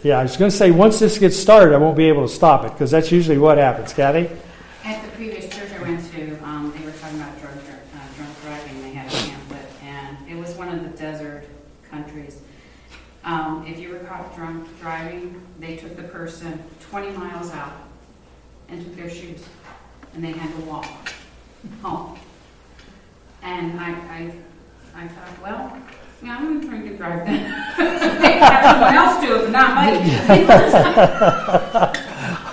Yeah, I was going to say, once this gets started, I won't be able to stop it, because that's usually what happens. Kathy? At the previous church I went to, they were talking about drunk driving. They had a pamphlet, and it was one of the desert countries. If you were caught drunk driving, they took the person 20 miles out and took their shoes, and they had to walk home. And I thought, well, yeah, I'm going to drink and drive then. Have someone else do it, but not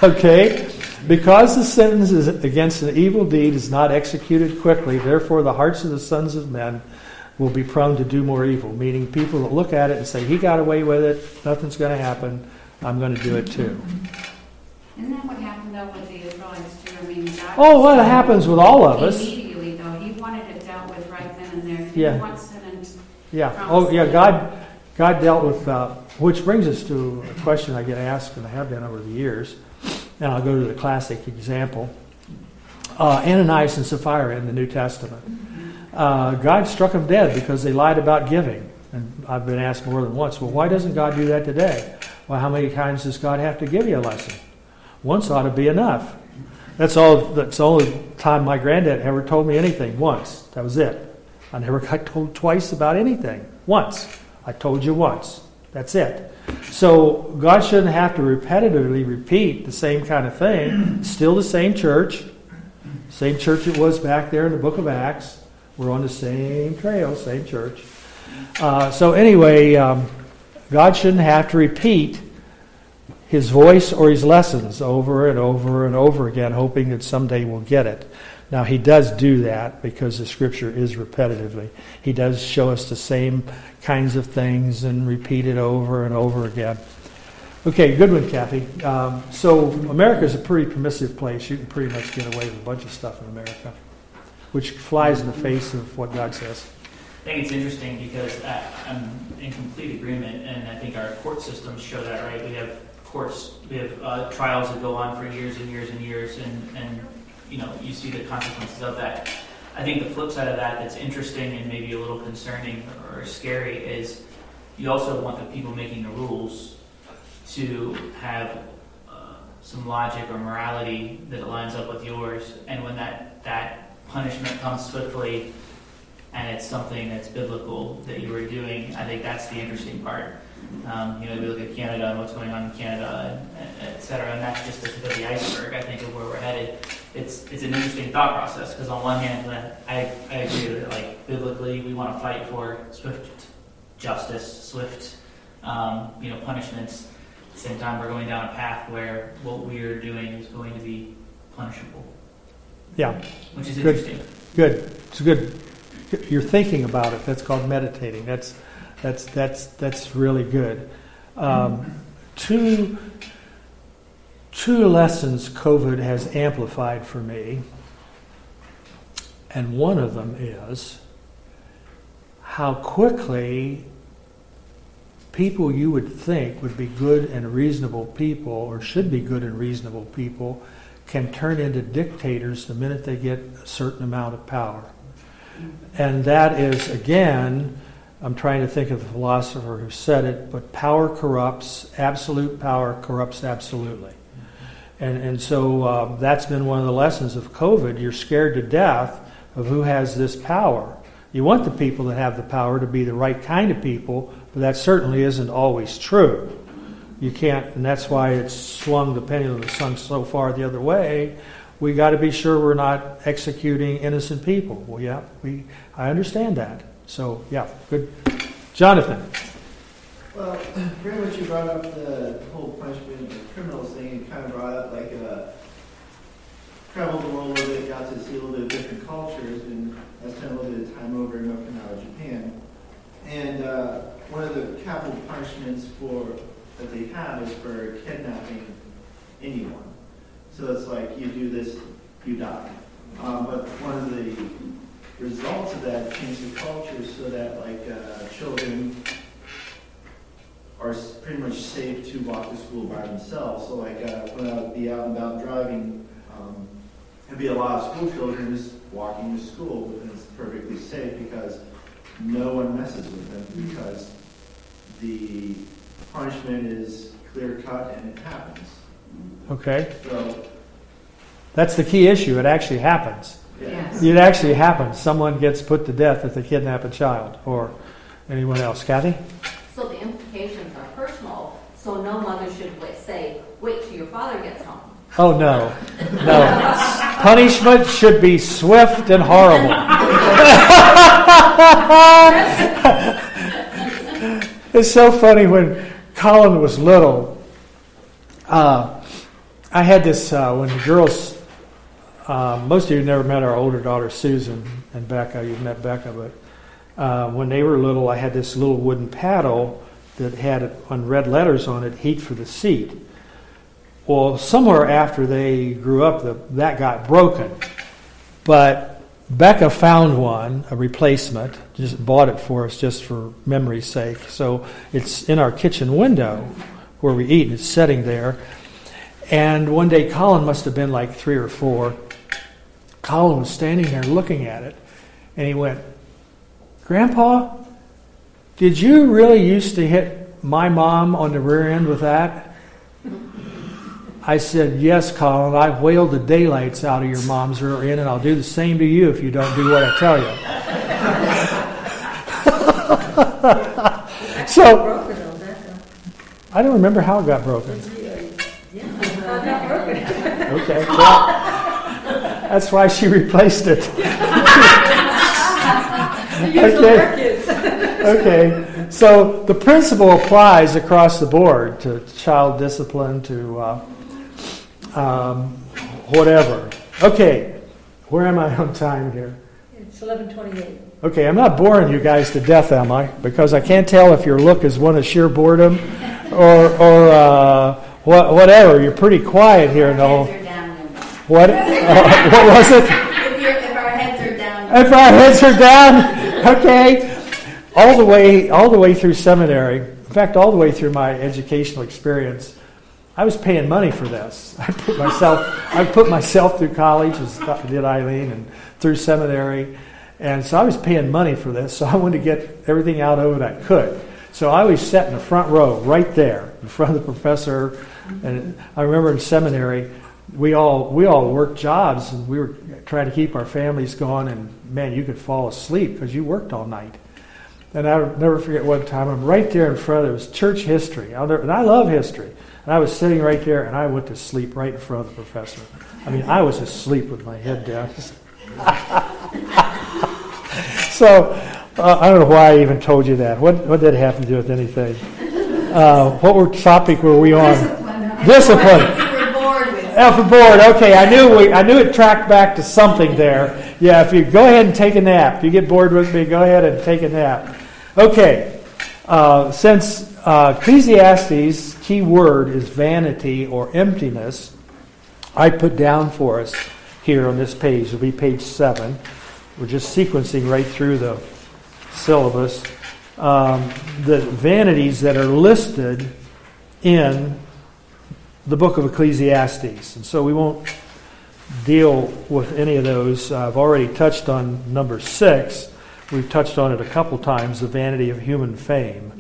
me. Okay. Because the sentence is against an evil deed is not executed quickly, therefore the hearts of the sons of men will be prone to do more evil. Meaning people that look at it and say, he got away with it, nothing's going to happen, I'm going to do it too. Isn't that what happened, though, with the Israelites, too? I mean, God well, it happens with all of us. Immediately, though. He wanted it dealt with right then and there. He Yeah. wants sentence. Yeah. Oh, yeah. God dealt with, which brings us to a question I get asked, and I have been over the years. And I'll go to the classic example. Ananias and Sapphira in the New Testament. God struck them dead because they lied about giving. And I've been asked more than once, well, why doesn't God do that today? Well, how many times does God have to give you a lesson? Once ought to be enough. That's the only time my granddad ever told me anything. Once. That was it. I never got told twice about anything. Once. I told you once. That's it. So God shouldn't have to repetitively repeat the same kind of thing. Still the same church it was back there in the Book of Acts. We're on the same trail, same church. So anyway, God shouldn't have to repeat his voice or his lessons over and over and over again, hoping that someday we'll get it. Now, he does do that because the Scripture is repetitively. He does show us the same kinds of things and repeat it over and over again. Okay, good one, Kathy. So America is a pretty permissive place. You can pretty much get away with a bunch of stuff in America, which flies in the face of what God says. I think it's interesting because I'm in complete agreement, and I think our court systems show that, right? We have courts, we have trials that go on for years and years and years, and you know, you see the consequences of that. I think the flip side of that that's interesting and maybe a little concerning or scary is you also want the people making the rules to have some logic or morality that lines up with yours. And when that punishment comes swiftly and it's something that's biblical that you were doing, I think that's the interesting part. We look at Canada and what's going on in Canada, et cetera, and that's just the tip of the iceberg, I think, of where we're headed. It's an interesting thought process, because on one hand, I agree with it. Like, biblically, we want to fight for swift justice, swift, punishments. At the same time, we're going down a path where what we are doing is going to be punishable. Yeah. Which is interesting. Good. It's good. You're thinking about it. That's called meditating. That's really good. Two lessons COVID has amplified for me, and one of them is how quickly people you would think would be good and reasonable people, or should be good and reasonable people, can turn into dictators the minute they get a certain amount of power. And that is, again, I'm trying to think of the philosopher who said it, but power corrupts, absolute power corrupts absolutely. And so that's been one of the lessons of COVID. You're scared to death of who has this power. You want the people that have the power to be the right kind of people, but that certainly isn't always true. You can't, and that's why it's swung, the pendulum has swung so far the other way. We got to be sure we're not executing innocent people. Well, yeah, I understand that. So, yeah, good. Jonathan. Well, pretty much you brought up the whole punishment of the criminals thing, and kind of brought up traveled the world a little bit, got to see a little bit of different cultures, and I spent a little bit of time over in Okinawa, Japan. And one of the capital punishments that they have is for kidnapping anyone. So it's like, you do this, you die. But one of the results of that changed the culture so that children are pretty much safe to walk to school by themselves. So when I would be out and about driving, there'd be a lot of school children just walking to school, and it's perfectly safe because no one messes with them, because the punishment is clear cut and it happens. Okay. So, That's the key issue. It actually happens. Yes. It actually happens. Someone gets put to death if they kidnap a child or anyone else. Kathy? So the implications are personal, so no mother should say, wait till your father gets home. Oh, no. No. Punishment should be swift and horrible. It's so funny when Colin was little. I had this, when the girls, most of you never met our older daughter Susan and Becca. You've met Becca, but when they were little, I had this little wooden paddle that had on red letters on it, "Heat for the seat." Well, somewhere after they grew up, that got broken. But Becca found one, a replacement, just bought it for us just for memory's sake. So it's in our kitchen window where we eat, and it's sitting there. And one day, Colin must have been like 3 or 4. Colin was standing there looking at it, and he went, "Grandpa, did you really used to hit my mom on the rear end with that?" I said, "Yes, Colin, I whaled the daylights out of your mom's rear end, and I'll do the same to you if you don't do what I tell you." So, I don't remember how it got broken. Okay, well, that's why she replaced it. Okay, so the principle applies across the board to child discipline, to whatever. Okay, where am I on time here? It's 11:28. Okay, I'm not boring you guys to death, am I? Because I can't tell if your look is one of sheer boredom or whatever. You're pretty quiet here in the whole. What? What was it? If our heads are down. If our heads are down, okay. All the way through seminary. In fact, all the way through my educational experience, I was paying money for this. I put myself through college, as did Eileen, and through seminary, and so I was paying money for this. So I wanted to get everything out of it I could. So I always sat in the front row, right there, in front of the professor. And I remember in seminary, we all worked jobs, and we were trying to keep our families going. And man, you could fall asleep because you worked all night. And I'll never forget one time, I'm right there in front of it. It was church history, and I love history. And I was sitting right there, and I went to sleep right in front of the professor. I mean, I was asleep with my head down. So, I don't know why I even told you that. What did that have to do with anything? What topic were we on? Discipline. We were bored with it. For bored. Okay, I knew it tracked back to something there. Yeah, if you go ahead and take a nap. If you get bored with me, go ahead and take a nap. Okay, since Ecclesiastes' key word is vanity or emptiness, I put down for us here on this page. It'll be page 7. We're just sequencing right through the syllabus. The vanities that are listed in the Book of Ecclesiastes. And so we won't deal with any of those. I've already touched on number 6. We've touched on it a couple times, the vanity of human fame.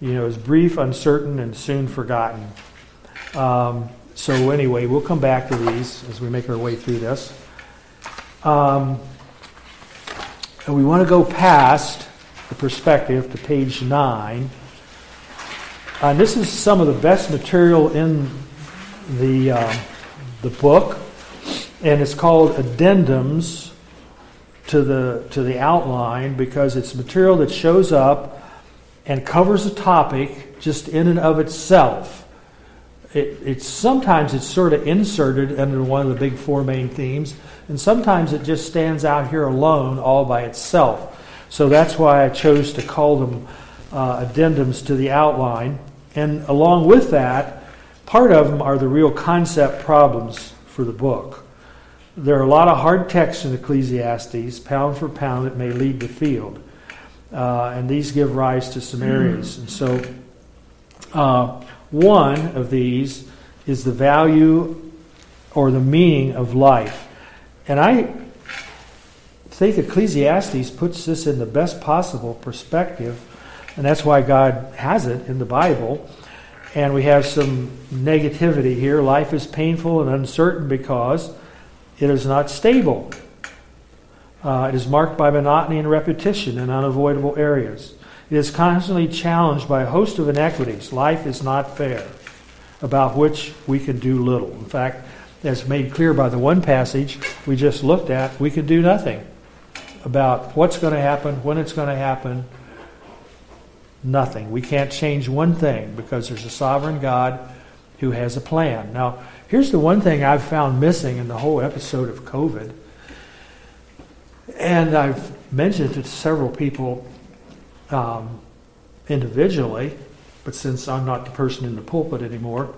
Is brief, uncertain, and soon forgotten. So anyway, we'll come back to these as we make our way through this. And we want to go past the perspective to page 9. And this is some of the best material in the book, and it's called addendums to the outline, because it's material that shows up and covers a topic just in and of itself. It's sometimes it's sort of inserted under one of the big 4 main themes, and sometimes it just stands out here alone all by itself. So that's why I chose to call them addendums to the outline. And along with that, part of them are the real concept problems for the book. There are a lot of hard texts in Ecclesiastes. Pound for pound, it may lead the field. And these give rise to some areas. And so one of these is the value or the meaning of life. And I think Ecclesiastes puts this in the best possible perspective. And that's why God has it in the Bible. And we have some negativity here. Life is painful and uncertain because it is not stable. It is marked by monotony and repetition in unavoidable areas. It is constantly challenged by a host of inequities. Life is not fair, about which we can do little. In fact, as made clear by the one passage we just looked at, we can do nothing about what's going to happen, when it's going to happen. Nothing. We can't change one thing because there's a sovereign God who has a plan. Now, here's the one thing I've found missing in the whole episode of COVID. And I've mentioned it to several people individually, but since I'm not the person in the pulpit anymore,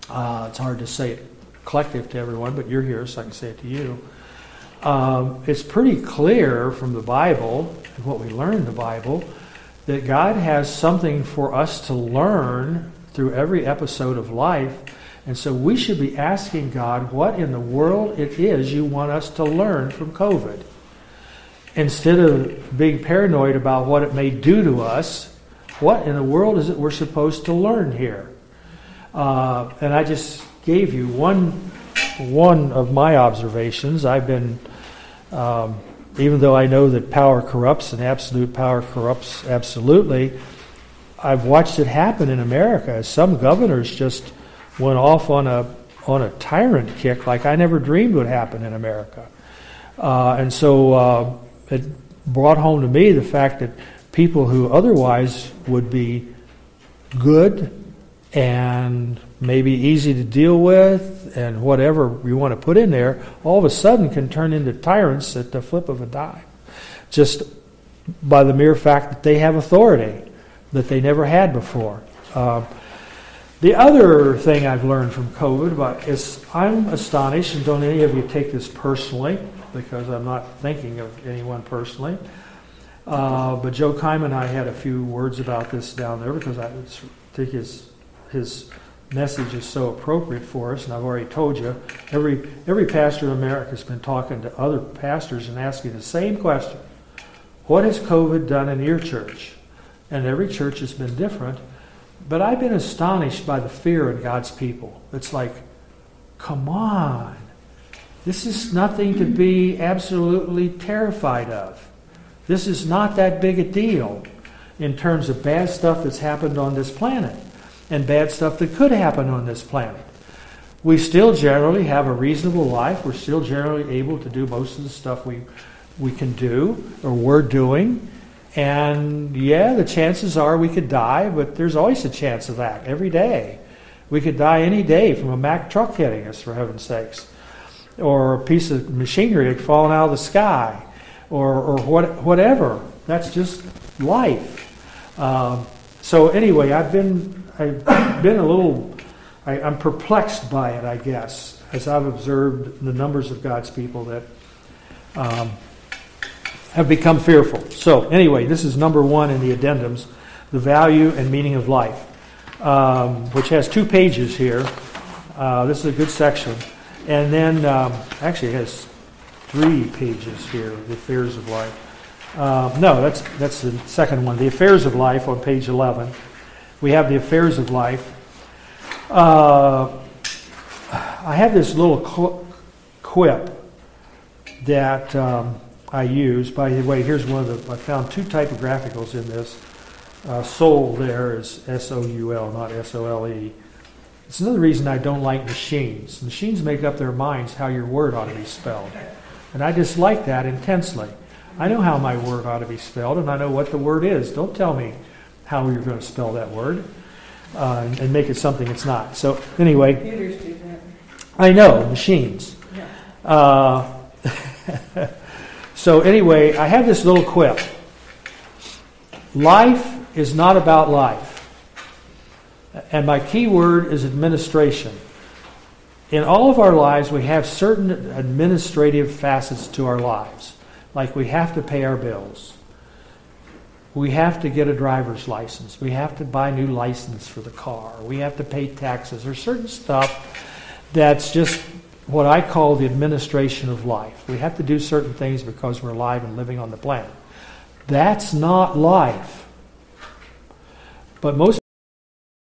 it's hard to say it collective to everyone, but you're here, so I can say it to you. It's pretty clear from the Bible, and what we learn in the Bible, that God has something for us to learn through every episode of life. And so we should be asking God what in the world it is you want us to learn from COVID. Instead of being paranoid about what it may do to us, what in the world is it we're supposed to learn here? And I just gave you one of my observations. I've been... even though I know that power corrupts and absolute power corrupts absolutely, I've watched it happen in America. Some governors just went off on a tyrant kick like I never dreamed would happen in America. And so it brought home to me the fact that people who otherwise would be good and maybe easy to deal with and whatever you want to put in there, all of a sudden can turn into tyrants at the flip of a dime. Just by the mere fact that they have authority that they never had before. The other thing I've learned from COVID is I'm astonished, and don't any of you take this personally, because I'm not thinking of anyone personally, but Joe Kyman and I had a few words about this down there because I think his message is so appropriate for us, and I've already told you, every pastor in America has been talking to other pastors and asking the same question. What has COVID done in your church? And every church has been different, but I've been astonished by the fear in God's people. It's like, come on. This is nothing to be absolutely terrified of. This is not that big a deal in terms of bad stuff that's happened on this planet and bad stuff that could happen on this planet. We still generally have a reasonable life. We're still generally able to do most of the stuff we can do or we're doing. And yeah, the chances are we could die, but there's always a chance of that every day. We could die any day from a Mack truck hitting us, for heaven's sakes, or a piece of machinery falling out of the sky, or whatever. That's just life. So anyway, I've been a little, I'm perplexed by it, I guess, as I've observed the numbers of God's people that have become fearful. So anyway, this is number one in the addendums, the value and meaning of life, which has 2 pages here. This is a good section. And then, actually it has 3 pages here, the affairs of life. No, that's the second one, the affairs of life on page 11. We have the affairs of life. I have this little quip that I use. By the way, here's one of I found 2 typographicals in this. Soul there is S-O-U-L, not S-O-L-E. It's another reason I don't like machines. Machines make up their minds how your word ought to be spelled. And I dislike that intensely. I know how my word ought to be spelled, and I know what the word is. Don't tell me how you're going to spell that word and make it something it's not. So anyway, Computers do that. I know, machines. Yeah. So anyway, I have this little quip. Life is not about life. And my key word is administration. In all of our lives, we have certain administrative facets to our lives. Like we have to pay our bills. We have to get a driver's license. We have to buy a new license for the car. We have to pay taxes. There's certain stuff that's just what I call the administration of life. We have to do certain things because we're alive and living on the planet. That's not life. but most